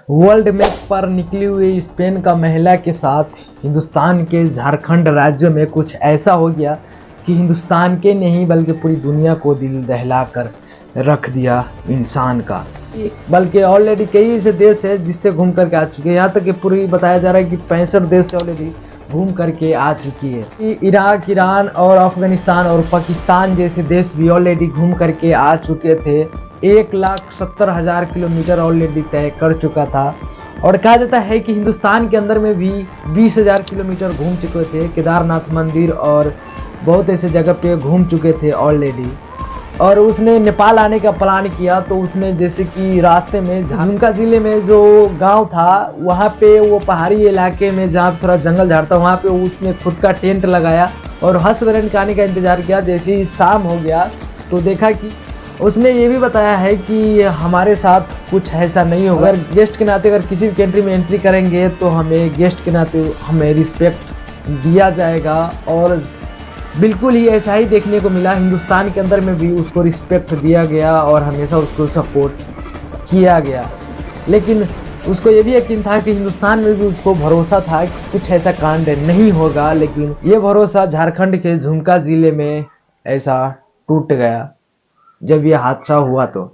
World map पर निकली हुई स्पेन का महिला के साथ हिंदुस्तान के झारखंड राज्य में कुछ ऐसा हो गया कि हिंदुस्तान के नहीं बल्कि पूरी दुनिया को दिल दहला कर रख दिया इंसान का। बल्कि ऑलरेडी कई ऐसे देश है जिससे घूम करके आ चुके हैं। यहाँ तक कि पूरी बताया जा रहा है कि 65 देश से ऑलरेडी घूम करके आ चुकी है। इराक, ईरान और अफगानिस्तान और पाकिस्तान जैसे देश भी ऑलरेडी घूम करके आ चुके थे। 1,70,000 किलोमीटर ऑलरेडी तय कर चुका था। और कहा जाता है कि हिंदुस्तान के अंदर में भी 20,000 किलोमीटर घूम चुके थे। केदारनाथ मंदिर और बहुत ऐसे जगह पे घूम चुके थे ऑलरेडी। और उसने नेपाल आने का प्लान किया तो उसमें जैसे कि रास्ते में झुमका ज़िले में जो गांव था वहाँ पे वो पहाड़ी इलाके में जहाँ थोड़ा जंगल झाड़ था वहाँ पे उसने खुद का टेंट लगाया और हंस-वरेन के आने का इंतज़ार किया। जैसे ही शाम हो गया तो देखा कि उसने ये भी बताया है कि हमारे साथ कुछ ऐसा नहीं होगा। अगर गेस्ट के नाते अगर किसी भी कंट्री में एंट्री करेंगे तो हमें गेस्ट के नाते हमें रिस्पेक्ट दिया जाएगा। और बिल्कुल ही ऐसा ही देखने को मिला। हिंदुस्तान के अंदर में भी उसको रिस्पेक्ट दिया गया और हमेशा उसको सपोर्ट किया गया। लेकिन उसको ये भी यकीन था कि हिंदुस्तान में भी उसको भरोसा था कि कुछ ऐसा कांड नहीं होगा। लेकिन ये भरोसा झारखंड के झुमका ज़िले में ऐसा टूट गया जब ये हादसा हुआ। तो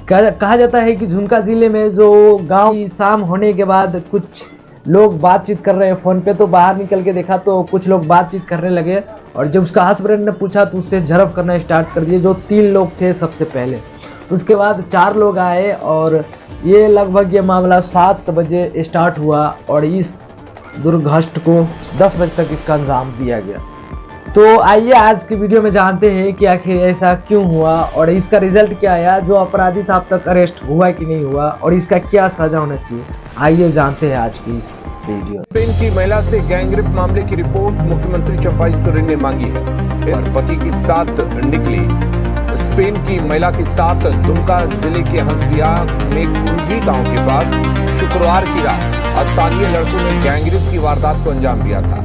कहा जाता है कि झुमका ज़िले में जो गांव की शाम होने के बाद कुछ लोग बातचीत कर रहे हैं फ़ोन पे, तो बाहर निकल के देखा तो कुछ लोग बातचीत करने लगे। और जब उसका हस्बैंड ने पूछा तो उससे झड़प करना स्टार्ट कर दिए। जो 3 लोग थे सबसे पहले, उसके बाद 4 लोग आए और ये लगभग ये मामला 7 बजे स्टार्ट हुआ और इस दुर्घटना को 10 बजे तक इसका अंजाम दिया गया। तो आइए आज की वीडियो में जानते हैं कि आखिर ऐसा क्यों हुआ और इसका रिजल्ट क्या आया। जो अपराधी था अब तक अरेस्ट हुआ कि नहीं हुआ और इसका क्या सजा होना चाहिए, आइए जानते हैं आज की इस वीडियो। स्पेन की महिला से गैंगरेप मामले की रिपोर्ट मुख्यमंत्री चंपाई सोरेन ने मांगी है। इस पति के साथ निकली स्पेन की महिला के साथ दुमका जिले के हंसडिया में कुंजी गांव के पास शुक्रवार की रात स्थानीय लड़कों ने गैंगरेप की वारदात को अंजाम दिया था।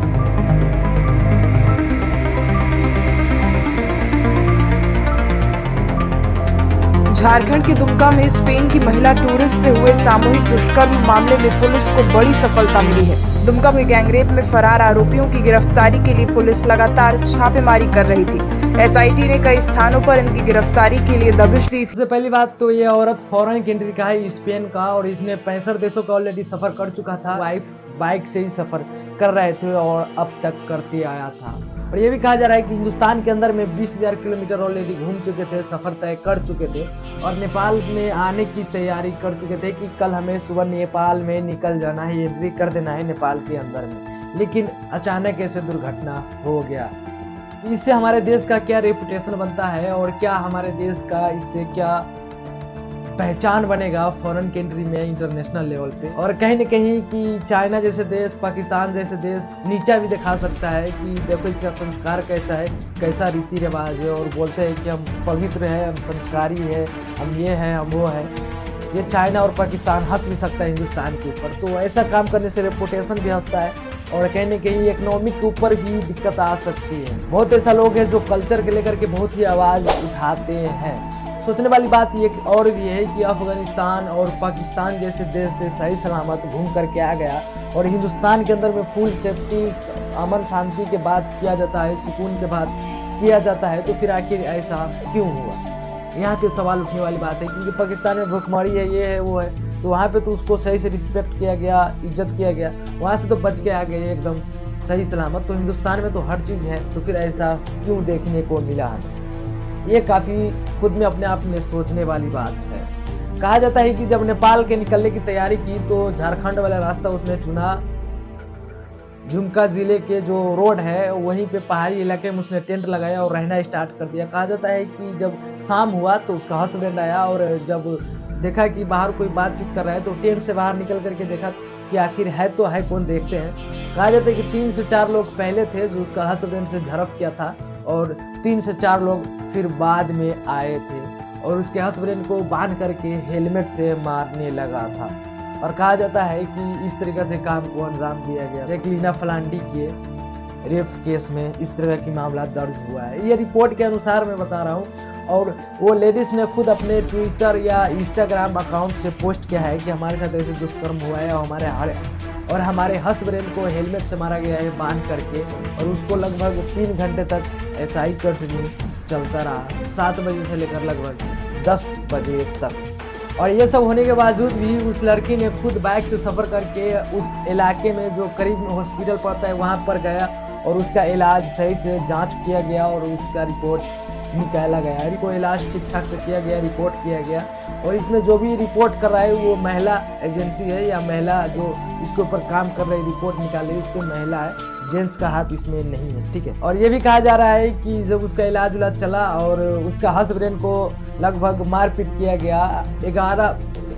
झारखंड के दुमका में स्पेन की महिला टूरिस्ट से हुए सामूहिक दुष्कर्म मामले में पुलिस को बड़ी सफलता मिली है। दुमका में गैंगरेप में फरार आरोपियों की गिरफ्तारी के लिए पुलिस लगातार छापेमारी कर रही थी। एसआईटी ने कई स्थानों पर इनकी गिरफ्तारी के लिए दबिश दी थी। सबसे पहली बात तो ये औरत फॉरेन कंट्री का है, स्पेन का, और इसने 65 देशों का ऑलरेडी सफर कर चुका था। वाइफ बाइक से ही सफर कर रहे थे और अब तक करते आया था। और ये भी कहा जा रहा है कि हिंदुस्तान के अंदर में 20,000 किलोमीटर ऑलरेडी घूम चुके थे, सफर तय कर चुके थे और नेपाल में आने की तैयारी कर चुके थे कि कल हमें सुबह नेपाल में निकल जाना है, एंट्री कर देना है नेपाल के अंदर में। लेकिन अचानक ऐसे दुर्घटना हो गया। इससे हमारे देश का क्या रेपुटेशन बनता है और क्या हमारे देश का इससे क्या पहचान बनेगा फॉरेन कंट्री में, इंटरनेशनल लेवल पे। और कहीं न कहीं कि चाइना जैसे देश, पाकिस्तान जैसे देश नीचा भी दिखा सकता है कि देखो इसका संस्कार कैसा है, कैसा रीति रिवाज है, और बोलते हैं कि हम पवित्र है, हम संस्कारी है, हम ये हैं, हम वो है। ये चाइना और पाकिस्तान हंस भी सकता है हिंदुस्तान के ऊपर। तो ऐसा काम करने से रेपुटेशन भी हंसता है और कहीं न कहीं इकोनॉमिक के ऊपर भी दिक्कत आ सकती है। बहुत ऐसा लोग हैं जो कल्चर के लेकर के बहुत ही आवाज़ उठाते हैं। सोचने वाली बात ये और भी है कि अफगानिस्तान और पाकिस्तान जैसे देश से सही सलामत घूम करके आ गया और हिंदुस्तान के अंदर में फुल सेफ्टी, अमन शांति के बाद किया जाता है, सुकून के बाद किया जाता है। तो फिर आखिर ऐसा क्यों हुआ, यहाँ पे सवाल उठने वाली बात है। क्योंकि पाकिस्तान में भूखमरी है, ये है, वो है, तो वहाँ पे तो उसको सही से रिस्पेक्ट किया गया, इज्जत किया गया, वहाँ से तो बच के आ गए एकदम सही सलामत। तो हिंदुस्तान में तो हर चीज़ है, तो फिर ऐसा क्यों देखने को मिला है, ये काफ़ी खुद में अपने आप में सोचने वाली बात है। कहा जाता है कि जब नेपाल के निकलने की तैयारी की तो झारखंड वाला रास्ता उसने चुना। झुमका ज़िले के जो रोड है वहीं पे पहाड़ी इलाके में उसने टेंट लगाया और रहना स्टार्ट कर दिया। कहा जाता है कि जब शाम हुआ तो उसका हस्बैंड आया और जब देखा कि बाहर कोई बातचीत कर रहा है तो टेंट से बाहर निकल करके देखा कि आखिर है तो है कौन, देखते हैं। कहा जाता है कि 3 से 4 लोग पहले थे जो उसका हस्बैंड से झड़प किया था और 3 से 4 लोग फिर बाद में आए थे और उसके हस्बैंड को बांध करके हेलमेट से मारने लगा था। और कहा जाता है कि इस तरीके से काम को अंजाम दिया गया। जैकलीना फलांडी के रेप केस में इस तरह की मामला दर्ज हुआ है। ये रिपोर्ट के अनुसार मैं बता रहा हूँ। और वो लेडीज ने खुद अपने ट्विटर या इंस्टाग्राम अकाउंट से पोस्ट किया है कि हमारे साथ ऐसे दुष्कर्म हुआ है और हमारे हस्बैंड को हेलमेट से मारा गया है बांध करके, और उसको लगभग 3 घंटे तक ऐसा ही कंटिन्यू चलता रहा, 7 बजे से लेकर लगभग 10 बजे तक। और ये सब होने के बावजूद भी उस लड़की ने खुद बाइक से सफ़र करके उस इलाके में जो करीब में हॉस्पिटल पड़ता है वहाँ पर गया और उसका इलाज सही से जांच किया गया और उसका रिपोर्ट निकाला गया। इनको इलाज ठीक ठाक से किया गया, रिपोर्ट किया गया, और इसमें जो भी रिपोर्ट कर रहा है वो महिला एजेंसी है या महिला जो इसके ऊपर काम कर रही रिपोर्ट निकाल रही है उसको महिला है, जेंट्स का हाथ इसमें नहीं है, ठीक है। और ये भी कहा जा रहा है कि जब उसका इलाज चला और उसका हस्बैंड को लगभग मारपीट किया गया,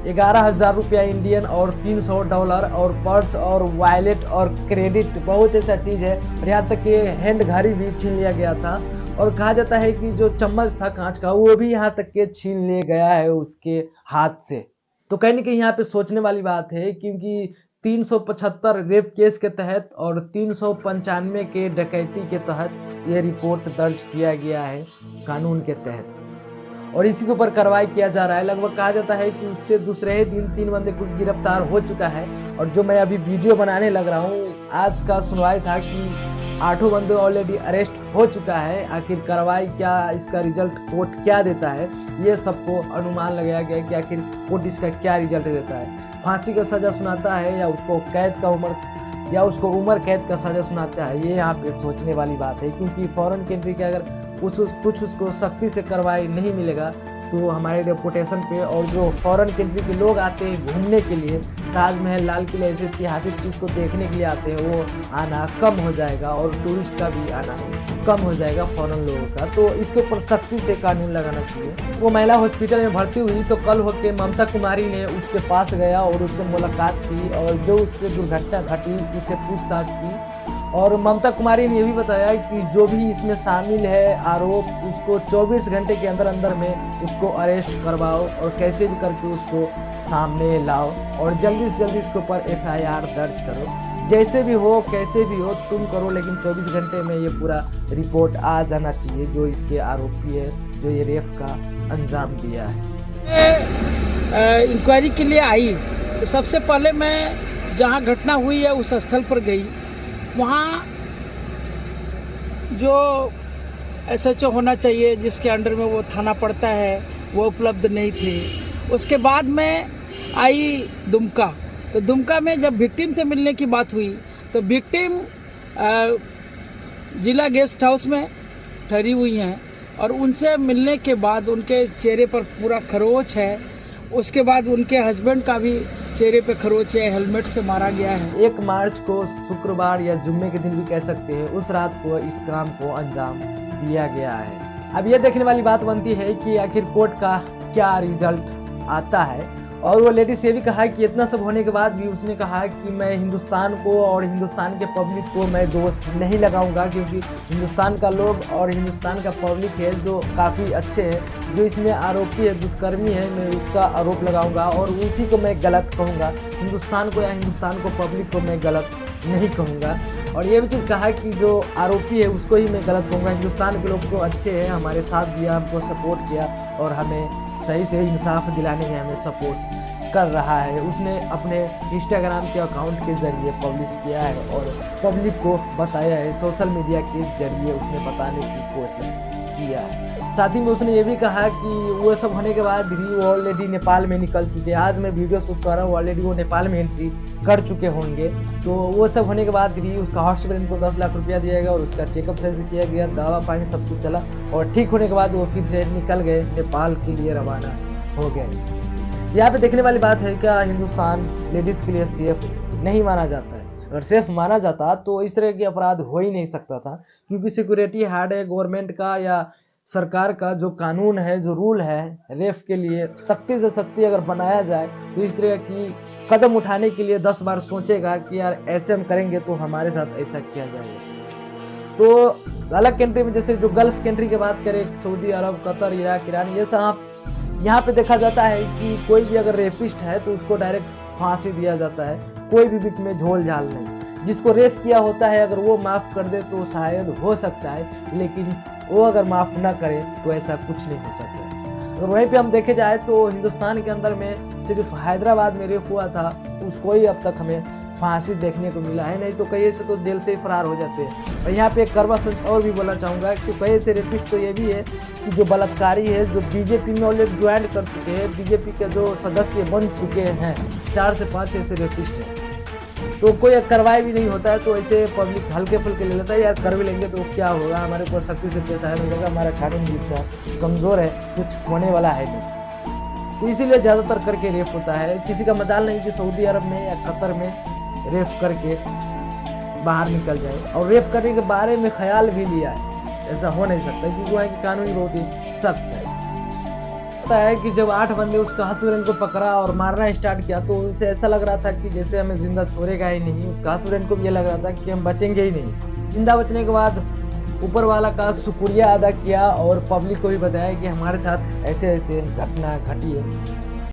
11,000 रुपया इंडियन और $300 और पर्स और वॉलेट और क्रेडिट, बहुत ऐसा चीज़ है, और यहाँ तक कि हैंड घड़ी भी छीन लिया गया था। और कहा जाता है कि जो चम्मच था कांच का वो भी यहाँ तक के छीन लिया गया है उसके हाथ से। तो कहीं ना कहीं यहाँ पे सोचने वाली बात है, क्योंकि 375 रेप केस के तहत और 395 के डकैती के तहत ये रिपोर्ट दर्ज किया गया है कानून के तहत, और इसी के ऊपर कार्रवाई किया जा रहा है। लगभग कहा जाता है कि उससे दूसरे ही दिन 3 बंदे को गिरफ्तार हो चुका है, और जो मैं अभी वीडियो बनाने लग रहा हूँ आज का सुनवाई था कि 8 बंदे ऑलरेडी अरेस्ट हो चुका है। आखिर कार्रवाई क्या, इसका रिजल्ट कोर्ट क्या देता है, ये सबको अनुमान लगाया गया कि आखिर कोर्ट इसका क्या रिजल्ट देता है, फांसी का सजा सुनाता है या उसको उम्र कैद का सजा सुनाता है। ये यहाँ पे सोचने वाली बात है, क्योंकि फॉरेन कंट्री के अगर कुछ उसको सख्ती से कार्रवाई नहीं मिलेगा तो हमारे रेपुटेशन पे, और जो फॉरेन कंट्री के लोग आते हैं घूमने के लिए, ताजमहल, लाल किला ऐसे ऐतिहासिक चीज़ को देखने के लिए आते हैं, वो आना कम हो जाएगा, और टूरिस्ट का भी आना कम हो जाएगा फॉरेन लोगों का। तो इसके ऊपर सख्ती से कानून लगाना चाहिए। वो महिला हॉस्पिटल में भर्ती हुई तो कल होके ममता कुमारी ने उसके पास गया और उससे मुलाकात की, और जो उससे दुर्घटना घटी उससे पूछताछ की, और ममता कुमारी ने ये भी बताया कि जो भी इसमें शामिल है आरोप, उसको 24 घंटे के अंदर में उसको अरेस्ट करवाओ और कैसे भी करके उसको सामने लाओ, और जल्दी से जल्दी इसके ऊपर FIR दर्ज करो, जैसे भी हो कैसे भी हो तुम करो, लेकिन 24 घंटे में ये पूरा रिपोर्ट आ जाना चाहिए जो इसके आरोपी है, जो ये रेप का अंजाम दिया है। इंक्वायरी के लिए आई तो सबसे पहले मैं जहाँ घटना हुई है उस स्थल पर गई। वहाँ जो SHO होना चाहिए जिसके अंडर में वो थाना पड़ता है वो उपलब्ध नहीं थे। उसके बाद में आई दुमका, तो दुमका में जब विक्टिम से मिलने की बात हुई तो विक्टिम जिला गेस्ट हाउस में ठहरी हुई हैं, और उनसे मिलने के बाद उनके चेहरे पर पूरा खरोच है। उसके बाद उनके हस्बैंड का भी चेहरे पे खरोच है, हेलमेट से मारा गया है। 1 मार्च को शुक्रवार या जुम्मे के दिन भी कह सकते हैं, उस रात को इस काम को अंजाम दिया गया है। अब ये देखने वाली बात बनती है कि आखिर कोर्ट का क्या रिजल्ट आता है। और वो लेडीज ये भी कहा कि इतना सब होने के बाद भी उसने कहा कि मैं हिंदुस्तान को और हिंदुस्तान के पब्लिक को मैं दोष नहीं लगाऊंगा, क्योंकि हिंदुस्तान का लोग और हिंदुस्तान का पब्लिक है जो काफ़ी अच्छे हैं, जो इसमें आरोपी है, दुष्कर्मी है, मैं उसका आरोप लगाऊंगा और उसी को मैं गलत कहूँगा। हिंदुस्तान को या हिंदुस्तान को पब्लिक को मैं गलत नहीं कहूँगा। और ये भी चीज़ कहा कि जो आरोपी है उसको ही मैं गलत कहूँगा। हिंदुस्तान के लोग तो अच्छे हैं, हमारे साथ दिया, हमको सपोर्ट किया और हमें सही से इंसाफ दिलाने में हमें सपोर्ट कर रहा है। उसने अपने इंस्टाग्राम के अकाउंट के जरिए पब्लिश किया है और पब्लिक को बताया है, सोशल मीडिया के जरिए उसने बताने की कोशिश किया है। साथ ही में उसने ये भी कहा कि वो सब होने के बाद भी वो ऑलरेडी नेपाल में निकल चुके हैं। आज मैं वीडियो शूट कर रहा हूँ, ऑलरेडी वो नेपाल में एंट्री कर चुके होंगे। तो वो सब होने के बाद भी उसका हॉस्पिटल को 10 लाख रुपया दिया गया और उसका चेकअप सही से किया गया, दवा पानी सब कुछ चला, और ठीक होने के बाद वो फिर से निकल गए, नेपाल के लिए रवाना हो गए। यहाँ पे देखने वाली बात है, क्या हिंदुस्तान लेडीज़ के लिए सेफ नहीं माना जाता है? अगर सेफ माना जाता तो इस तरह के अपराध हो ही नहीं सकता था, क्योंकि सिक्योरिटी हार्ड है। गवर्नमेंट का या सरकार का जो कानून है, जो रूल है रेप के लिए, सख्ती से सख्ती अगर बनाया जाए तो इस तरह की कदम उठाने के लिए 10 बार सोचेगा कि यार ऐसे हम करेंगे तो हमारे साथ ऐसा किया जाएगा। तो अलग कंट्री में, जैसे जो गल्फ कंट्री की बात करें, सऊदी अरब, कतर, इराक, ईरान, ये सब यहाँ पे देखा जाता है कि कोई भी अगर रेपिस्ट है तो उसको डायरेक्ट फांसी दिया जाता है, कोई भी बीच में झोल झाल नहीं। जिसको रेप किया होता है अगर वो माफ़ कर दे तो शायद हो सकता है, लेकिन वो अगर माफ़ ना करे तो ऐसा कुछ नहीं हो सकता है। अगर वहीं पे हम देखे जाए तो हिंदुस्तान के अंदर में सिर्फ हैदराबाद में रेप हुआ था, उसको ही अब तक हमें फांसी देखने को मिला है, नहीं तो कई ऐसे तो जेल से ही फरार हो जाते हैं। और यहाँ पे एक करवा सच और भी बोलना चाहूँगा कि कई ऐसे रेपिस्ट तो ये भी है कि जो बलात्कारी है, जो बीजेपी में ऑलरेडी ज्वाइन कर चुके हैं, बीजेपी के जो सदस्य बन चुके हैं, 4 से 5 ऐसे रेपिस्ट हैं, तो कोई कार्रवाई भी नहीं होता है, तो ऐसे पब्लिक हल्के फुल्के ले लेता है, यार कर भी लेंगे तो क्या होगा, हमारे ऊपर सख्ती से पेश आया मिलेगा, हमारा कानून जितना कमज़ोर है, कुछ होने वाला है नहीं। तो इसीलिए ज़्यादातर करके रेप होता है। किसी का मजाल नहीं कि सऊदी अरब में या कतर में रेप करके बाहर निकल जाए, और रेप करने के बारे में ख्याल भी लिया है, ऐसा हो नहीं सकता क्योंकि वहाँ की कानून बहुत ही सख्त है। पता है कि जब 8 बंदे उसका हस्बैंड को पकड़ा और मारना स्टार्ट किया तो उसे ऐसा लग रहा था कि जैसे हमें जिंदा छोड़ेगा ही नहीं, उसका हस्बैंड को भी ये लग रहा था कि हम बचेंगे ही नहीं। जिंदा बचने के बाद ऊपर वाला का शुक्रिया अदा किया और पब्लिक को भी बताया कि हमारे साथ ऐसे ऐसे घटना घटी है।